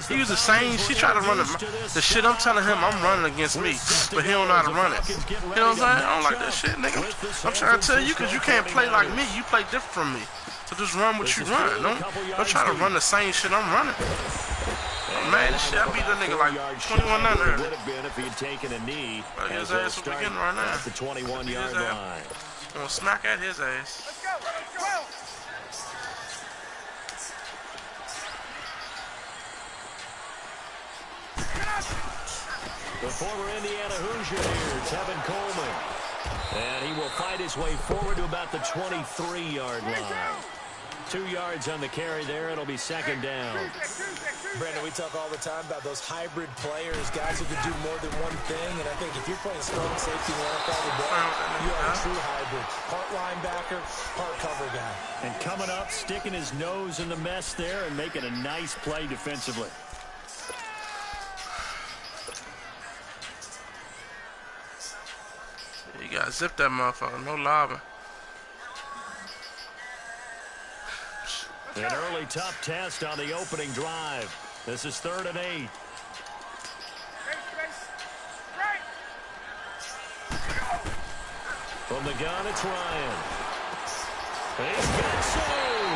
He used the same. He tried to run the shit I'm telling him I'm running against me, but he don't know how to run it. You know what I'm saying? I don't like that shit, nigga. I'm trying to tell you because you can't play like me. You play different from me. So just run what you run. Don't try to run the same shit I'm running. Man, this shit, I beat that nigga like 21-0 earlier. But his ass will be getting right now. At the 21-yard line. I'm gonna smack at his ass. Let's go. The former Indiana Hoosier here, Tevin Coleman. And he will fight his way forward to about the 23-yard line. 2 yards on the carry there. It'll be second down. Brandon, we talk all the time about those hybrid players, guys who can do more than one thing. And I think if you're playing strong safety in the NFL today, you are a true hybrid. Part linebacker, part cover guy. And coming up, sticking his nose in the mess there and making a nice play defensively. You gotta zip that motherfucker, no lobbing. An early tough test on the opening drive. This is 3rd and 8. From the gun, it's Ryan. He's got two.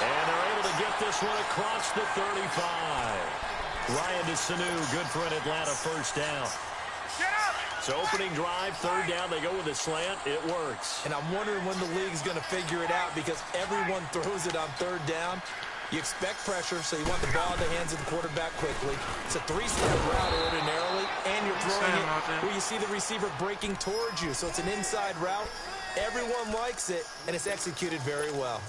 And they're able to get this one across the 35. Ryan to Sanu, good for an Atlanta first down. So opening drive, 3rd down, they go with a slant. It works. And I'm wondering when the league's going to figure it out because everyone throws it on 3rd down. You expect pressure, so you want the ball in the hands of the quarterback quickly. It's a 3-step route ordinarily, and you're throwing it where you see the receiver breaking towards you. So it's an inside route. Everyone likes it, and it's executed very well.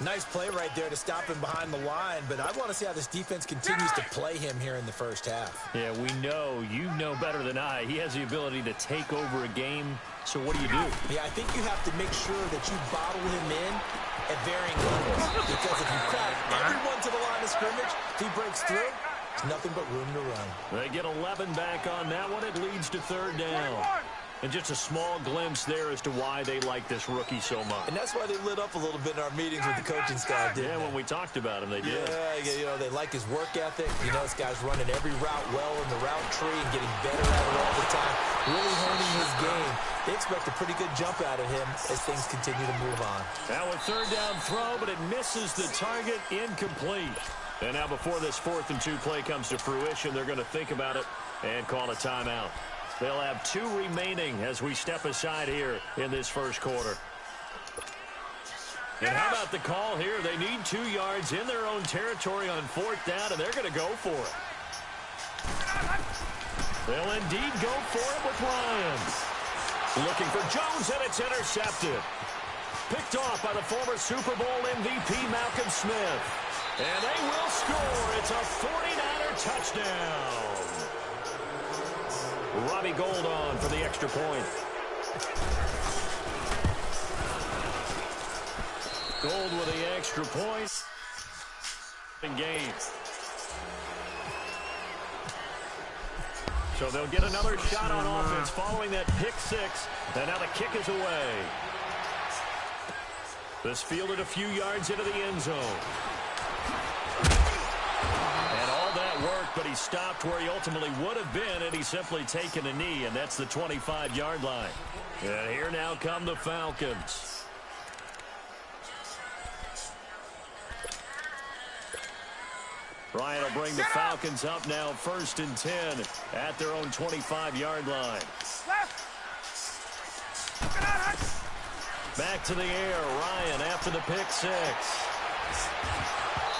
Nice play right there to stop him behind the line, but I want to see how this defense continues to play him here in the first half. Yeah, we know. You know better than I. He has the ability to take over a game, so what do you do? Yeah, I think you have to make sure that you bottle him in at varying levels, because if you crack everyone to the line of scrimmage, if he breaks through, there's nothing but room to run. They get 11 back on that one. It leads to 3rd down. And just a small glimpse there as to why they like this rookie so much. And that's why they lit up a little bit in our meetings with the coaching staff, didn't they? When we talked about him, they did. Yeah, you know, they like his work ethic. You know, this guy's running every route well in the route tree and getting better at it all the time. Really honing his game. They expect a pretty good jump out of him as things continue to move on. Now a 3rd down throw, but it misses the target, incomplete. And now before this 4th and 2 play comes to fruition, they're going to think about it and call a timeout. They'll have 2 remaining as we step aside here in this first quarter. And how about the call here? They need 2 yards in their own territory on 4th down, and they're going to go for it. They'll indeed go for it with Ryan. Looking for Jones, and it's intercepted. Picked off by the former Super Bowl MVP, Malcolm Smith. And they will score. It's a 49er touchdown. Robbie Gould on for the extra point. Gould with the extra point. In game. So they'll get another shot on offense following that pick 6. And now the kick is away. This fielded a few yards into the end zone. But he stopped where he ultimately would have been, and he's simply taken a knee, and that's the 25-yard line. And here now come the Falcons. Ryan will bring the Falcons up now 1st and 10 at their own 25-yard line. Back to the air, Ryan after the pick 6.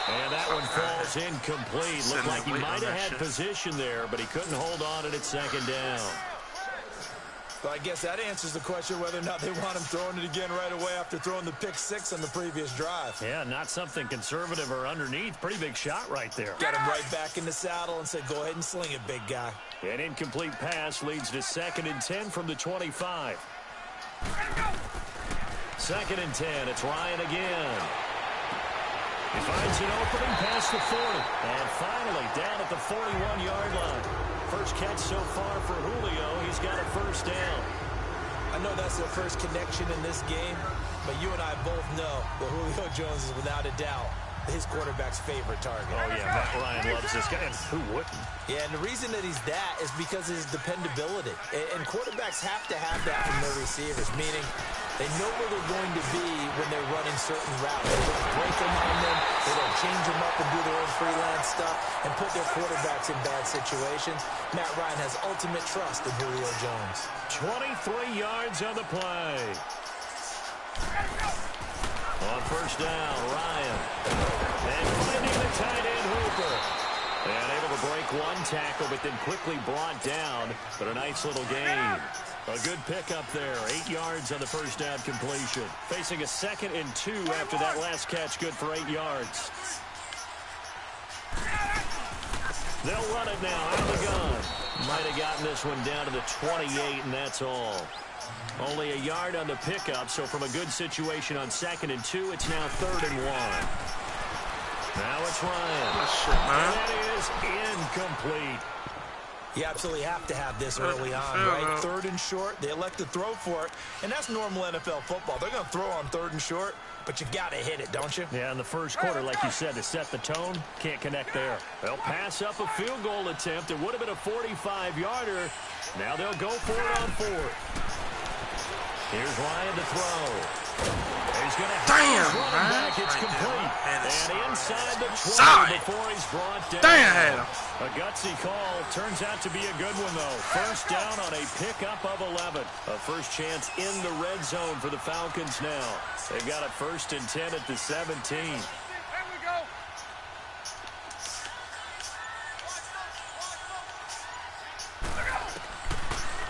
And that one falls incomplete. Looked like he might have had position there, but he couldn't hold on and it's 2nd down. Well, I guess that answers the question whether or not they want him throwing it again right away after throwing the pick 6 on the previous drive. Yeah, not something conservative or underneath. Pretty big shot right there. Got him right back in the saddle and said, go ahead and sling it, big guy. An incomplete pass leads to 2nd and 10 from the 25. 2nd and 10. It's Ryan again. He finds an opening past the 40. And finally down at the 41-yard line. First catch so far for Julio. He's got a first down. I know that's their first connection in this game, but you and I both know that Julio Jones is without a doubt his quarterback's favorite target. Oh, yeah, Matt Ryan loves this guy. And who wouldn't? Yeah, and the reason that he's that is because of his dependability. And quarterbacks have to have that from their receivers, meaning they know where they're going to be when they're running certain routes. They don't break them on them. They don't change them up and do their own freelance stuff and put their quarterbacks in bad situations. Matt Ryan has ultimate trust in Julio Jones. 23 yards on the play. On first down, Ryan. And finding the tight end, Hooper. And able to break one tackle, but then quickly brought down. But a nice little gain. A good pickup there. 8 yards on the first down completion. Facing a 2nd and 2 after that last catch. Good for 8 yards. They'll run it now out of the gun. Might have gotten this one down to the 28, and that's all. Only a yard on the pickup, so from a good situation on 2nd and 2, it's now 3rd and 1. Now it's Ryan. And that is incomplete. You absolutely have to have this early on, right? 3rd and short, they elect to throw for it, and that's normal NFL football. They're going to throw on 3rd and short, but you got to hit it, don't you? Yeah, in the first quarter, like you said, to set the tone, can't connect there. They'll pass up a field goal attempt. It would have been a 45-yarder. Now they'll go for it on 4th. Here's Ryan to throw. He's going to have his running back. It's complete. And inside the 20 before he's brought down. A gutsy call. Turns out to be a good one, though. First down on a pickup of 11. A first chance in the red zone for the Falcons now. They've got it 1st and 10 at the 17.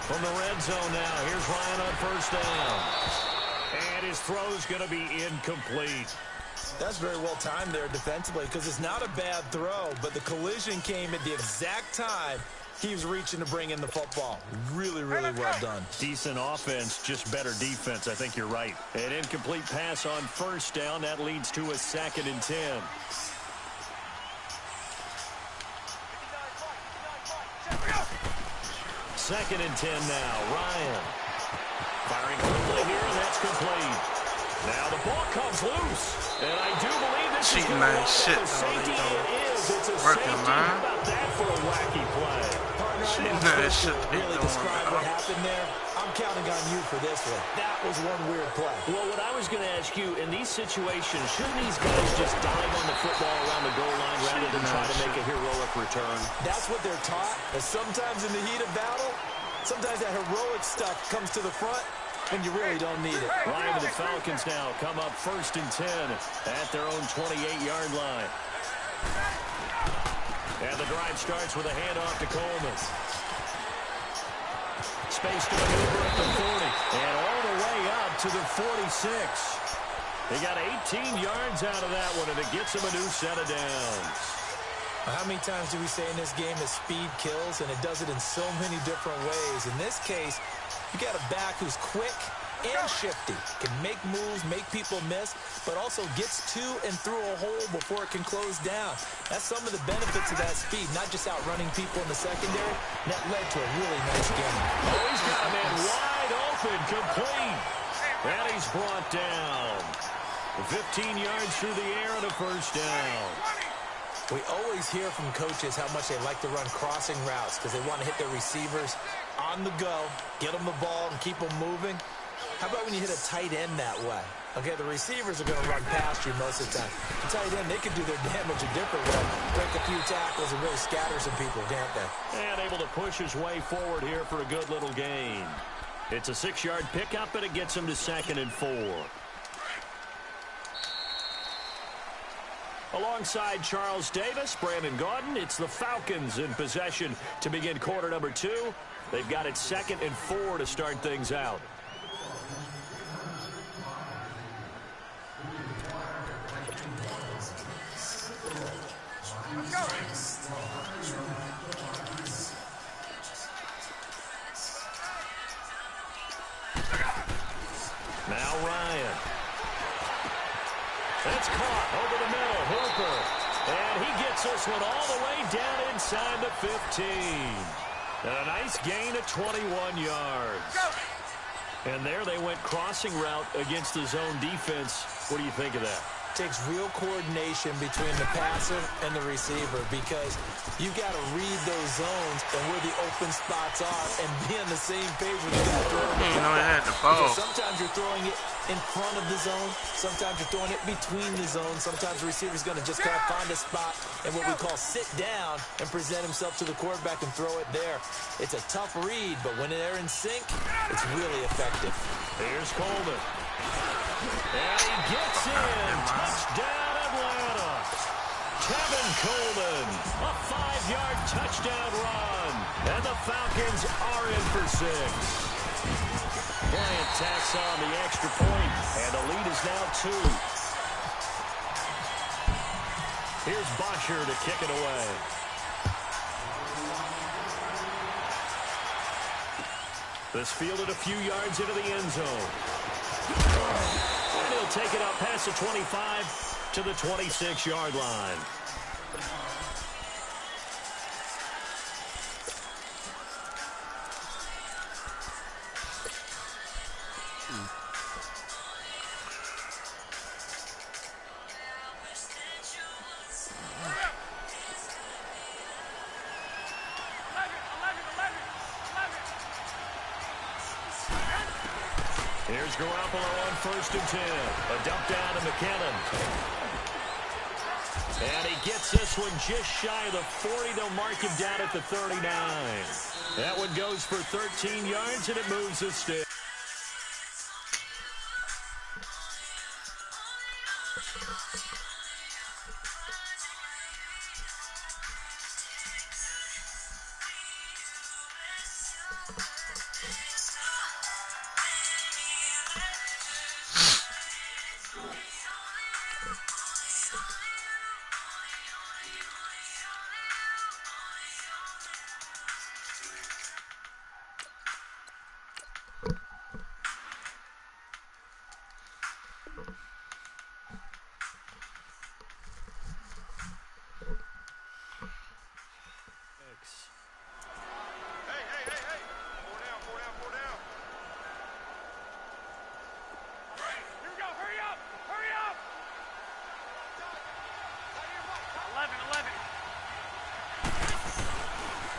From the red zone now, here's Ryan on first down. And his throw's going to be incomplete. That's very well timed there defensively because it's not a bad throw, but the collision came at the exact time he was reaching to bring in the football. Really, really well done. Decent offense, just better defense. I think you're right. An incomplete pass on first down. That leads to a 2nd and 10. Second and 10 now. Ryan firing quickly here, and that's complete. Now the ball comes loose, and I do believe this is going to be a safety. It is. It's a safety. How about that for a wacky play? Really describe what happened there. I'm counting on you for this one. That was one weird play. Well, what I was going to ask you, in these situations, shouldn't these guys just dive on the football around the goal line rather than try to make a heroic return? That's what they're taught. And sometimes in the heat of battle, sometimes that heroic stuff comes to the front, and you really don't need it. Ryan and the Falcons now come up 1st and 10 at their own 28-yard line. And the drive starts with a handoff to Coleman. Space to maneuver at the 40. And all the way up to the 46. They got 18 yards out of that one, and it gets them a new set of downs. How many times do we say in this game that speed kills, and it does it in so many different ways? In this case, you got a back who's quick and shifty, can make moves, make people miss, but also gets to and through a hole before it can close down. That's some of the benefits of that speed, not just outrunning people in the secondary. And that led to a really nice game. Oh, he's got a man wide open, complete. And he's brought down. 15 yards through the air and a first down. We always hear from coaches how much they like to run crossing routes because they want to hit their receivers on the go, get them the ball, and keep them moving. How about when you hit a tight end that way? Okay, the receivers are going to run past you most of the time. The tight end, they can do their damage a different way, break a few tackles and really scatter some people, can't they? And able to push his way forward here for a good little gain. It's a 6-yard pickup, and it gets him to 2nd and 4. Alongside Charles Davis, Brandon Gaudin, it's the Falcons in possession to begin quarter number 2. They've got it 2nd and 4 to start things out. Now Ryan. That's caught over the middle. Hooper. And he gets this one all the way down inside the 15. And a nice gain of 21 yards. And there they went crossing route against the zone defense. What do you think of that? takes real coordination between the passer and the receiver because you've got to read those zones and where the open spots are and be on the same page with the guy throwing the You know, he had the ball. ball. Because sometimes you're throwing it in front of the zone. Sometimes you're throwing it between the zones. Sometimes the receiver's going to just kind of find a spot and what we call sit down and present himself to the quarterback and throw it there. It's a tough read, but when they're in sync, it's really effective. Here's Coleman. And he gets in. Touchdown, Atlanta. Kevin Coleman, a 5-yard touchdown run. And the Falcons are in for 6. Bryant tacks on the extra point, and the lead is now 2. Here's Bosher to kick it away. This fielded a few yards into the end zone. And he'll take it up past the 25 to the 26-yard line. Here's Garoppolo on 1st and 10. A dump down to McKinnon. And he gets this one just shy of the 40. They'll mark him down at the 39. That one goes for 13 yards, and it moves the stick.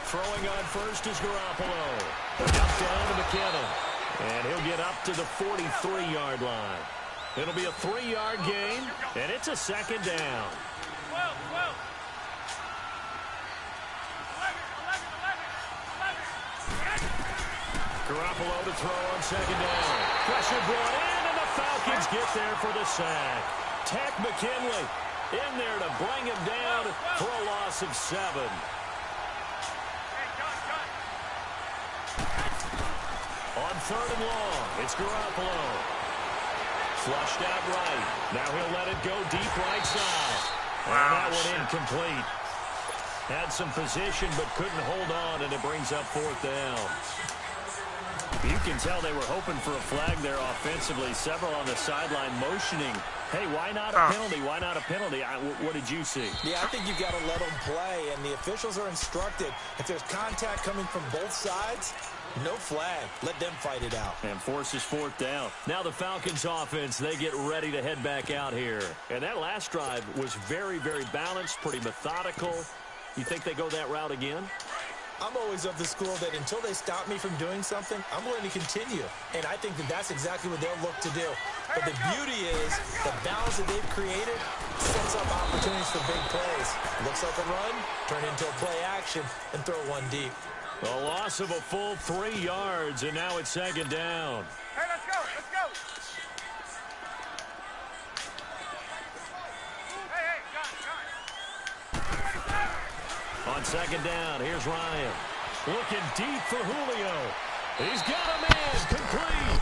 Throwing on first is Garoppolo. Up down to McKinnon. And he'll get up to the 43-yard line. It'll be a 3-yard gain, and it's a 2nd down. Garoppolo to throw on 2nd down. Pressure brought in, and the Falcons get there for the sack. Tech McKinley in there to bring him down for a loss of 7. On 3rd and long, it's Garoppolo. Flushed out right. Now he'll let it go deep right side. And that one incomplete. Had some position but couldn't hold on, and it brings up 4th down. You can tell they were hoping for a flag there offensively. Several on the sideline motioning. Hey, why not a penalty? Why not a penalty? What did you see? Yeah, I think you've got to let them play, and the officials are instructed. If there's contact coming from both sides, no flag. Let them fight it out. And forces 4th down. Now the Falcons offense, they get ready to head back out here. And that last drive was very, very balanced, pretty methodical. You think they go that route again? I'm always of the school that until they stop me from doing something, I'm going to continue. And I think that that's exactly what they'll look to do. But the beauty is the balance that they've created sets up opportunities for big plays. Looks like a run, turn into a play action, and throw one deep. A loss of a full 3 yards, and now it's 2nd down. Hey, let's go, let's go. Hey, On 2nd down, here's Ryan. Looking deep for Julio. He's got a man, complete.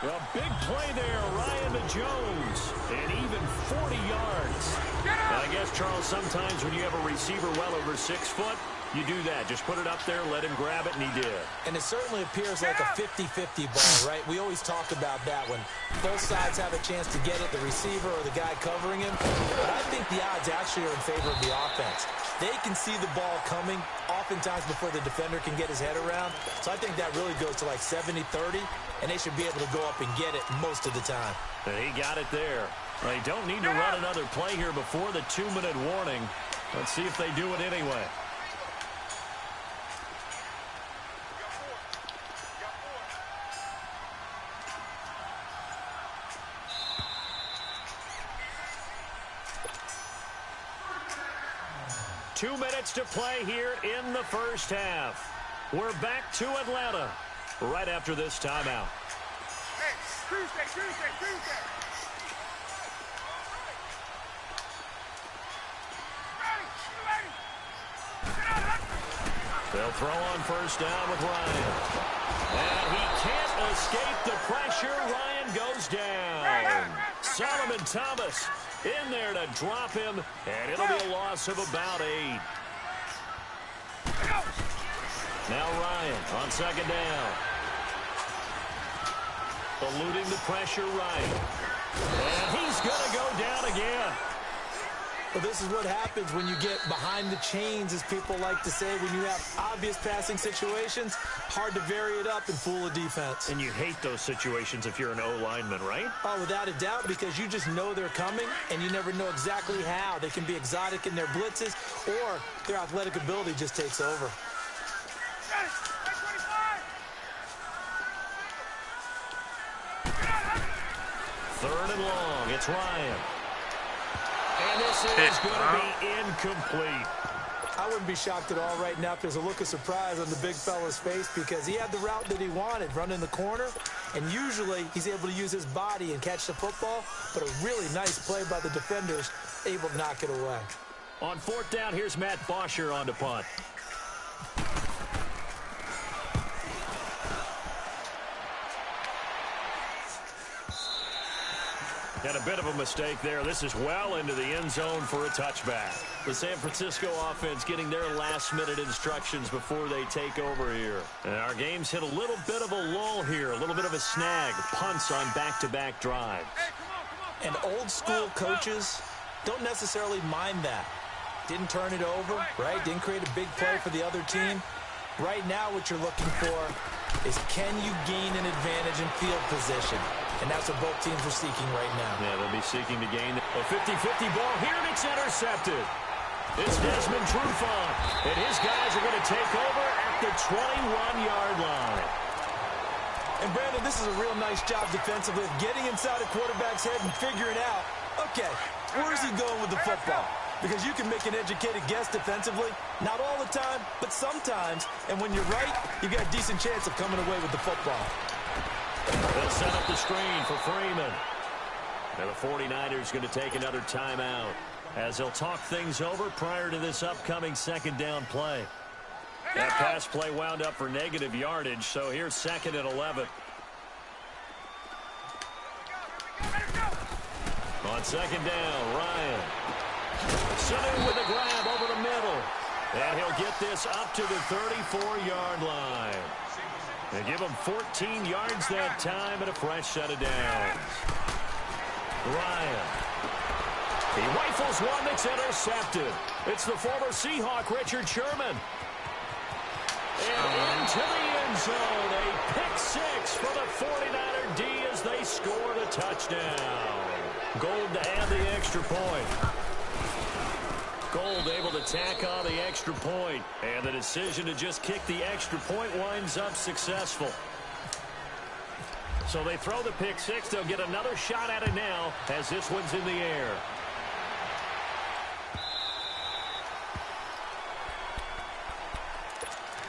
A big play there, Ryan to Jones. And even 40 yards. I guess, Charles, sometimes when you have a receiver well over 6 foot, you do that. Just put it up there, let him grab it, and he did. And it certainly appears like a 50-50 ball, right? We always talk about that when both sides have a chance to get it, the receiver or the guy covering him. But I think the odds actually are in favor of the offense. They can see the ball coming oftentimes before the defender can get his head around. So I think that really goes to like 70-30, and they should be able to go up and get it most of the time. And he got it there. They don't need to run another play here before the 2-minute warning. Let's see if they do it anyway. Two minutes to play here in the first half. We're back to Atlanta right after this timeout. Hey, Tuesday. They'll throw on first down with Ryan. And he can't escape the pressure. Ryan goes down. Solomon Thomas in there to drop him, and it'll be a loss of about 8. Now Ryan on second down. Eluding the pressure right. And he's going to go down again. Well, this is what happens when you get behind the chains, as people like to say. When you have obvious passing situations, hard to vary it up and fool a defense. And you hate those situations if you're an O-lineman, right? Oh, without a doubt, because you just know they're coming, and you never know exactly how. They can be exotic in their blitzes, or their athletic ability just takes over. Third and long. It's Ryan. And this is going to be incomplete. I wouldn't be shocked at all right now if there's a look of surprise on the big fella's face, because he had the route that he wanted, running the corner, and usually he's able to use his body and catch the football, but a really nice play by the defenders, able to knock it away. On fourth down, here's Matt Bosher on to punt. And a bit of a mistake there. This is well into the end zone for a touchback. The San Francisco offense getting their last-minute instructions before they take over here. And our game's hit a little bit of a lull here, a little bit of a snag. Punts on back-to-back drives. And old-school coaches don't necessarily mind that. Didn't turn it over, right? Didn't create a big play for the other team. Right now what you're looking for is, can you gain an advantage in field position? And that's what both teams are seeking right now. Yeah, they'll be seeking to gain a 50-50 ball here, and it's intercepted. It's Desmond Trufant, and his guys are going to take over at the 21-yard line. And, Brandon, this is a real nice job defensively of getting inside a quarterback's head and figuring out, okay, where's he going with the football? Because you can make an educated guess defensively, not all the time, but sometimes. And when you're right, you've got a decent chance of coming away with the football. They'll set up the screen for Freeman. And the 49ers going to take another timeout as they'll talk things over prior to this upcoming second down play. That pass play wound up for negative yardage, so here's second and 11. On second down, Ryan. Sanu with a grab over the middle. And he'll get this up to the 34-yard line. They give him 14 yards that time and a fresh set of downs. Ryan. He rifles one that's intercepted. It's the former Seahawk, Richard Sherman. And into the end zone. A pick six for the 49er D as they score the touchdown. Gold to add the extra point. Gold able to tack on the extra point, and the decision to just kick the extra point winds up successful. So they throw the pick six. They'll get another shot at it now as this one's in the air.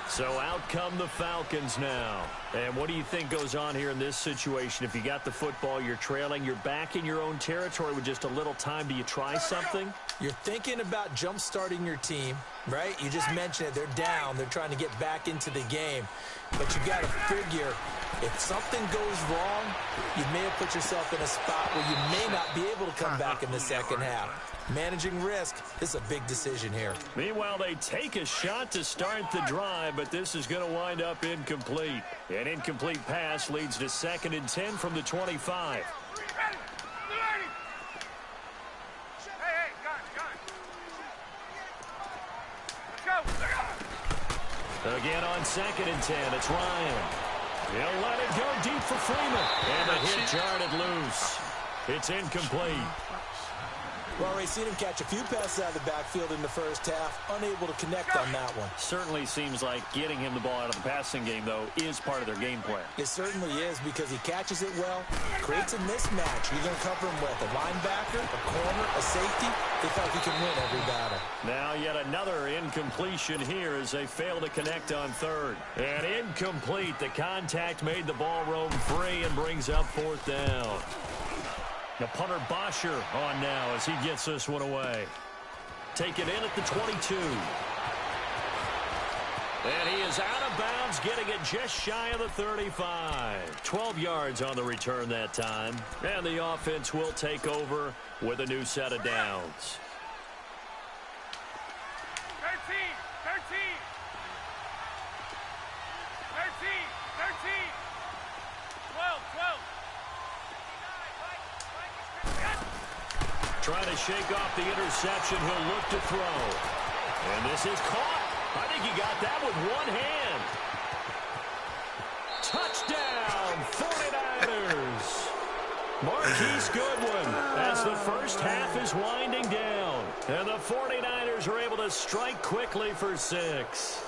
So out come the Falcons now. And what do you think goes on here in this situation? If you got the football, you're trailing, you're back in your own territory with just a little time. Do you try something? You're thinking about jump-starting your team, right? You just mentioned it. They're down. They're trying to get back into the game. But you got to figure, if something goes wrong, you may have put yourself in a spot where you may not be able to come back in the second half. Managing risk, this is a big decision here. Meanwhile, they take a shot to start the drive, but this is going to wind up incomplete. An incomplete pass leads to 2nd and 10 from the 25. Again on 2nd and 10, it's Ryan. He'll let it go deep for Freeman. And the hit jarred it loose. It's incomplete. We've already seen him catch a few passes out of the backfield in the first half, unable to connect on that one. Certainly seems like getting him the ball out of the passing game, though, is part of their game plan. It certainly is because he catches it well, creates a mismatch. You're going to cover him with a linebacker, a corner, a safety. They feel like he can win every battle. Now yet another incompletion here as they fail to connect on third. And incomplete. The contact made the ball roam free and brings up fourth down. The punter Bosher on now as he gets this one away. Take it in at the 22. And he is out of bounds, getting it just shy of the 35. 12 yards on the return that time. And the offense will take over with a new set of downs. 13, 13. 13, 13. 12, 12. Trying to shake off the interception. He'll look to throw. And this is caught. I think he got that with one hand. Touchdown, 49ers. Marquise Goodwin as the first half is winding down. And the 49ers are able to strike quickly for 6.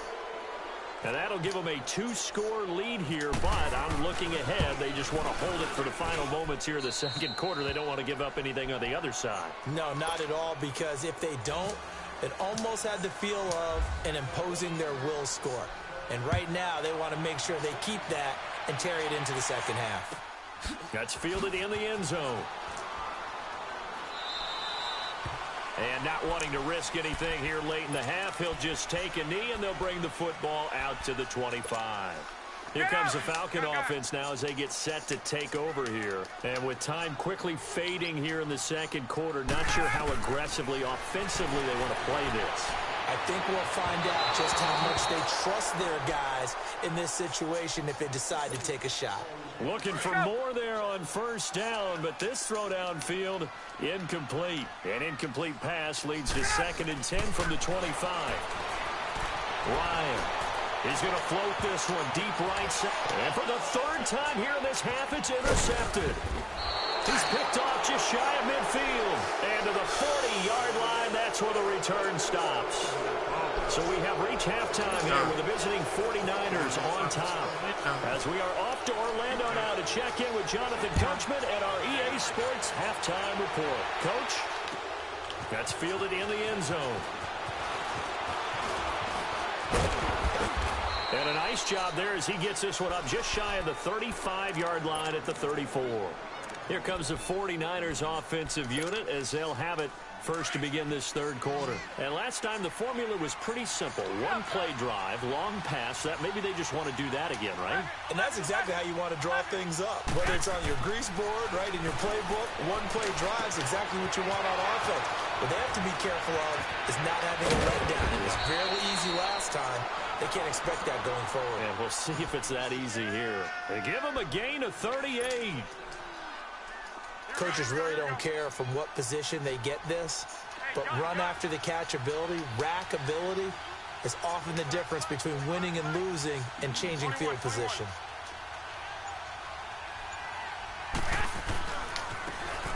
And that'll give them a 2-score lead here, but I'm looking ahead. They just want to hold it for the final moments here in the second quarter. They don't want to give up anything on the other side. No, not at all, because if they don't, it almost had the feel of an imposing their will score. And right now, they want to make sure they keep that and carry it into the second half. That's fielded in the end zone. And not wanting to risk anything here late in the half, he'll just take a knee, and they'll bring the football out to the 25. Here comes the Falcon offense now as they get set to take over here. And with time quickly fading here in the second quarter, not sure how aggressively, offensively they want to play this. I think we'll find out just how much they trust their guys in this situation if they decide to take a shot. Looking for more there on first down, but this throw downfield, incomplete. An incomplete pass leads to 2nd and 10 from the 25. Ryan, he's going to float this one deep right side. And for the third time here in this half, it's intercepted. He's picked off just shy of midfield. And to the 40-yard line, that's where the return stops. So we have reached halftime here with the visiting 49ers on top. As we are off to Orlando now to check in with Jonathan Coachman and our EA Sports halftime report. Coach, that's fielded in the end zone. And a nice job there as he gets this one up just shy of the 35-yard line at the 34. Here comes the 49ers offensive unit as they'll have it first to begin this third quarter. And last time the formula was pretty simple. One play drive, long pass. That maybe they just want to do that again, right? And that's exactly how you want to draw things up. Whether it's on your grease board, right, in your playbook, one play drive is exactly what you want on offense. What they have to be careful of is not having a letdown. It was fairly easy last time. They can't expect that going forward. And we'll see if it's that easy here. They give them a gain of 38. Coaches really don't care from what position they get this, but run after the catch ability, rack ability, is often the difference between winning and losing and changing field position.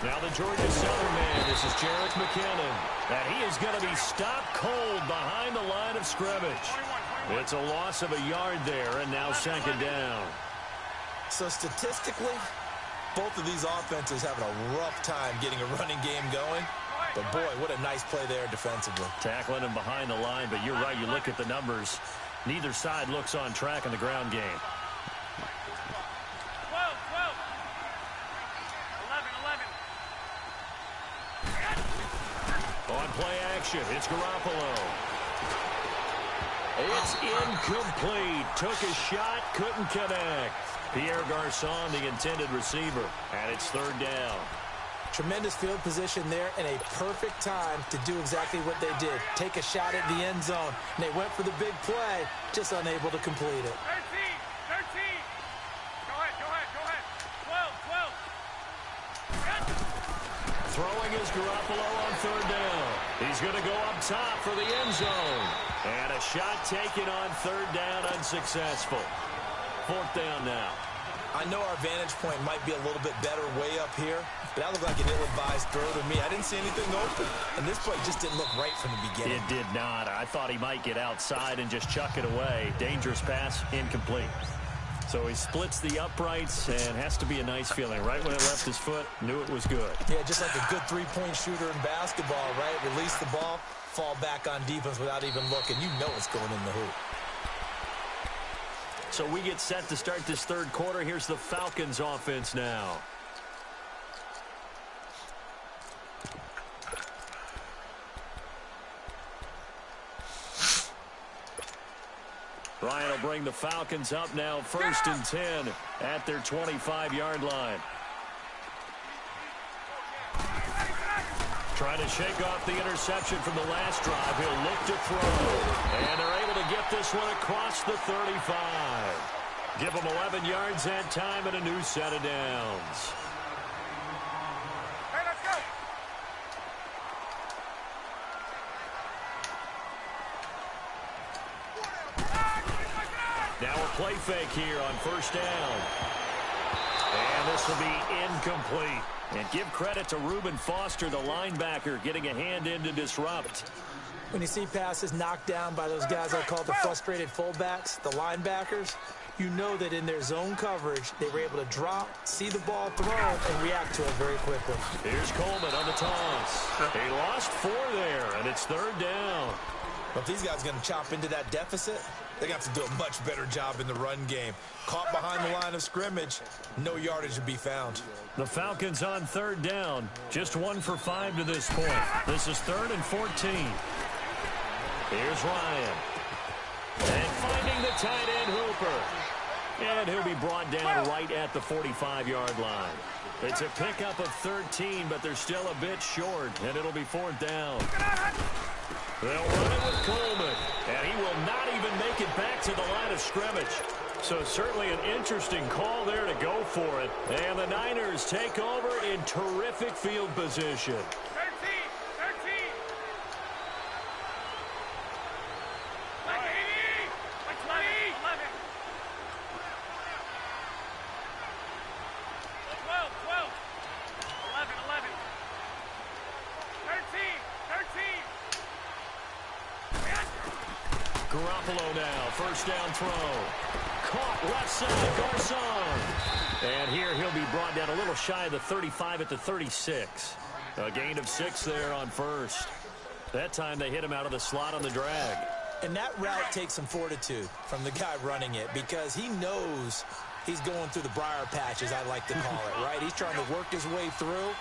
Now the Georgia Southern man, this is Jerick McKinnon. And he is going to be stopped cold behind the line of scrimmage. It's a loss of a yard there, and now 2nd down. So statistically, both of these offenses having a rough time getting a running game going. But, boy, what a nice play there defensively. Tackling him behind the line, but you're right. You look at the numbers. Neither side looks on track in the ground game. 12, 12. 11, 11. On play action, it's Garoppolo. It's incomplete. Took a shot, couldn't connect. Pierre Garçon, the intended receiver, and it's 3rd down. Tremendous field position there and a perfect time to do exactly what they did. Take a shot at the end zone. And they went for the big play, just unable to complete it. 13, 13. Go ahead. 12, 12. Throwing is Garoppolo on 3rd down. He's going to go up top for the end zone. And a shot taken on 3rd down, unsuccessful. 4th down now. I know our vantage point might be a little bit better way up here, but that looked like an ill-advised throw to me. I didn't see anything open, and this play just didn't look right from the beginning. It did not. I thought he might get outside and just chuck it away. Dangerous pass, incomplete. So he splits the uprights and has to be a nice feeling. Right when it left his foot, knew it was good. Yeah, just like a good three-point shooter in basketball, right? Release the ball, fall back on defense without even looking. You know it's going in the hoop. So we get set to start this third quarter. Here's the Falcons offense now. Ryan will bring the Falcons up now 1st and 10 at their 25-yard line. Trying to shake off the interception from the last drive. He'll look to throw. And they're able to get this one across the 35. Give them 11 yards that time and a new set of downs. Hey, let's go. Now a play fake here on 1st down. And this will be incomplete. And give credit to Reuben Foster, the linebacker, getting a hand in to disrupt. When you see passes knocked down by those guys I call the frustrated fullbacks, the linebackers, you know that in their zone coverage, they were able to drop, see the ball thrown, and react to it very quickly. Here's Coleman on the toss. He lost 4 there, and it's 3rd down. But if these guys are going to chop into that deficit, they're going to have to do a much better job in the run game. Caught behind the line of scrimmage, no yardage to be found. The Falcons on 3rd down, just 1 for 5 to this point. This is 3rd and 14. Here's Ryan. And finding the tight end Hooper. And he'll be brought down right at the 45-yard line. It's a pickup of 13, but they're still a bit short, and it'll be 4th down. They'll run it with Coleman, and he will not even make it back to the line of scrimmage. So certainly an interesting call there to go for it. And the Niners take over in terrific field position. 13. Like 80. Like 20. 11. 12. 11. 13. Garoppolo now, 1st down throw. Caught left side, Garcon. And here he'll be brought down a little shy of the 35 at the 36. A gain of 6 there on 1st. That time they hit him out of the slot on the drag. And that route takes some fortitude from the guy running it because he knows he's going through the briar patch, as I like to call it, right? He's trying to work his way through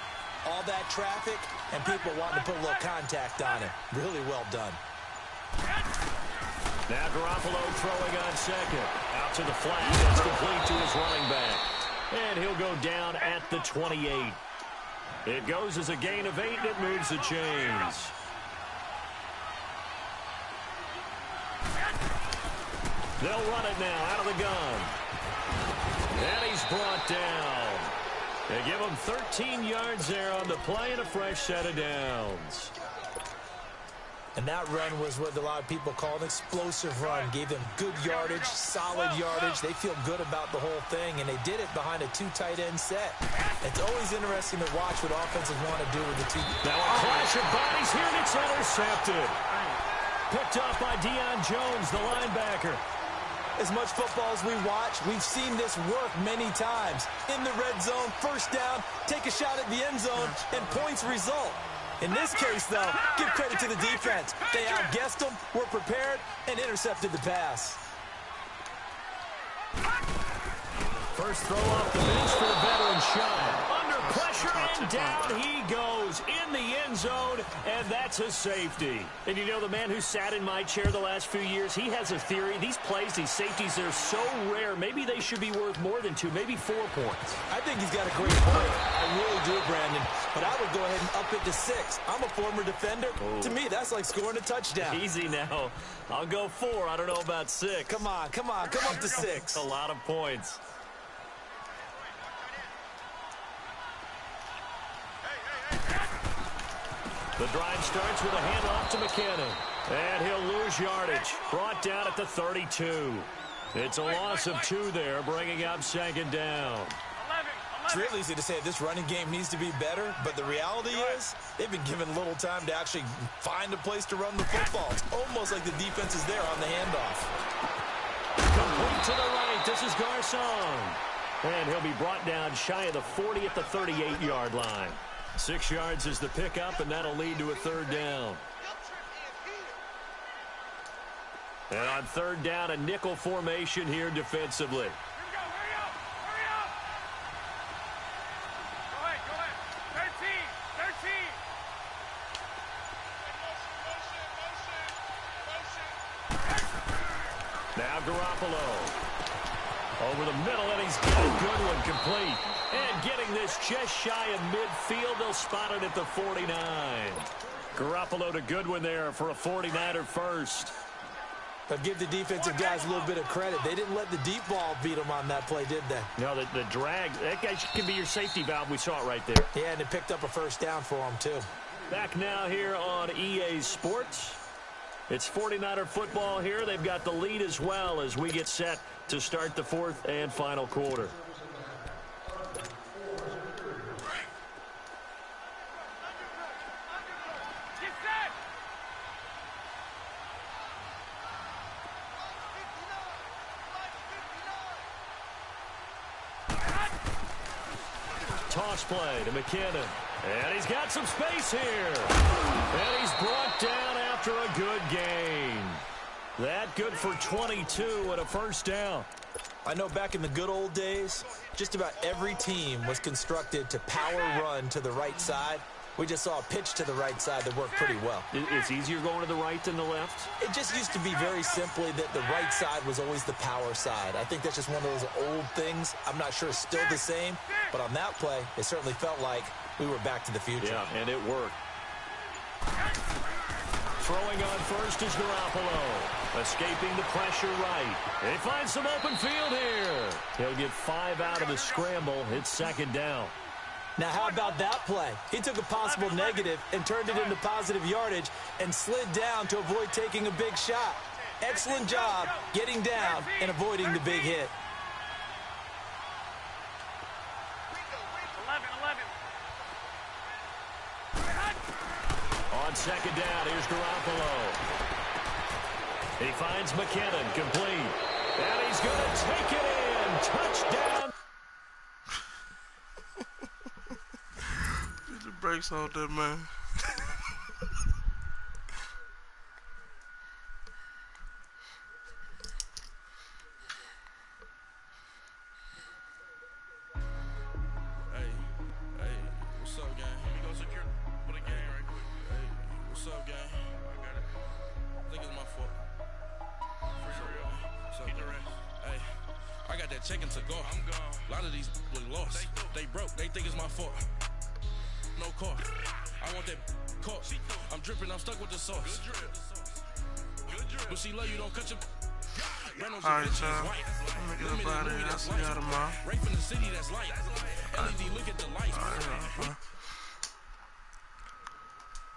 all that traffic and people wanting to put a little contact on him. Really well done. Now Garoppolo throwing on 2nd. Out to the flat. It's complete to his running back. And he'll go down at the 28. It goes as a gain of 8, and it moves the chains. They'll run it now out of the gun. And he's brought down. They give him 13 yards there on the play and a fresh set of downs. And that run was what a lot of people call an explosive run. Gave them good yardage, solid yardage. They feel good about the whole thing, and they did it behind a 2 tight end set. It's always interesting to watch what offenses want to do with the 2. Now a clash of bodies here, and it's intercepted. Picked up by Deion Jones, the linebacker. As much football as we watch, we've seen this work many times. In the red zone, 1st down, take a shot at the end zone, and points result. In this case, though, give credit to the defense. They outguessed them, were prepared, and intercepted the pass. First throw off the bench for the veteran shot. Under pressure, and down he goes in the end zone, and that's a safety. And you know, the man who sat in my chair the last few years, he has a theory. These plays, these safeties, they're so rare. Maybe they should be worth more than 2, maybe 4 points. I think he's got a great point. I really do, Brandon. But I would go ahead and up it to 6. I'm a former defender. Oh. To me, that's like scoring a touchdown. Easy now. I'll go 4. I don't know about 6. Come on. Come up to 6. A lot of points. The drive starts with a handoff to McKinnon. And he'll lose yardage. Brought down at the 32. It's a loss of 2 there, bringing up second down. It's real easy to say this running game needs to be better, but the reality is they've been given little time to actually find a place to run the football. It's almost like the defense is there on the handoff. Complete to the right. This is Garcon. And he'll be brought down shy of the 40 at the 38-yard line. 6 yards is the pickup, and that'll lead to a third down. And on third down, a nickel formation here defensively. Here we go. Hurry up. Hurry up. Go ahead. Go ahead. 13. 13. Now Garoppolo. Over the middle, and he's got a good one complete. And getting this just shy of midfield, they'll spot it at the 49. Garoppolo to Goodwin there for a 49er first. But give the defensive guys a little bit of credit. They didn't let the deep ball beat them on that play, did they? No, the drag, that guy can be your safety valve. We saw it right there. Yeah, and it picked up a first down for them, too. Back now here on EA Sports. It's 49er football here. They've got the lead as well as we get set to start the fourth and final quarter. Toss play to McKinnon. And he's got some space here. And he's brought down after a good gain. That good for 22 and a first down. I know back in the good old days, just about every team was constructed to power run to the right side. We just saw a pitch to the right side that worked pretty well. It's easier going to the right than the left? It just used to be very simply that the right side was always the power side. I think that's just one of those old things. I'm not sure it's still the same, but on that play, it certainly felt like we were back to the future. Yeah, and it worked. Throwing on first is Garoppolo. Escaping the pressure right. He finds some open field here. He'll get 5 out of the scramble. It's second down. Now, how about that play? He took a possible negative and turned it into positive yardage and slid down to avoid taking a big shot. Excellent job getting down and avoiding the big hit. 11. On second down, here's Garoppolo. He finds McKinnon complete. And he's going to take it in. Touchdown. Get the brakes on there, man. Checking to go. I'm gone. A lot of these was lost. They broke. They think it's my fault. No car. I want that car. I'm dripping. I'm stuck with the sauce. Good drip. But she love you. Don't cut your. Alright, y'all. I'm gonna get up out of here. I'll see y'all tomorrow. Right from the city that's light. LED, look at the light. Alright,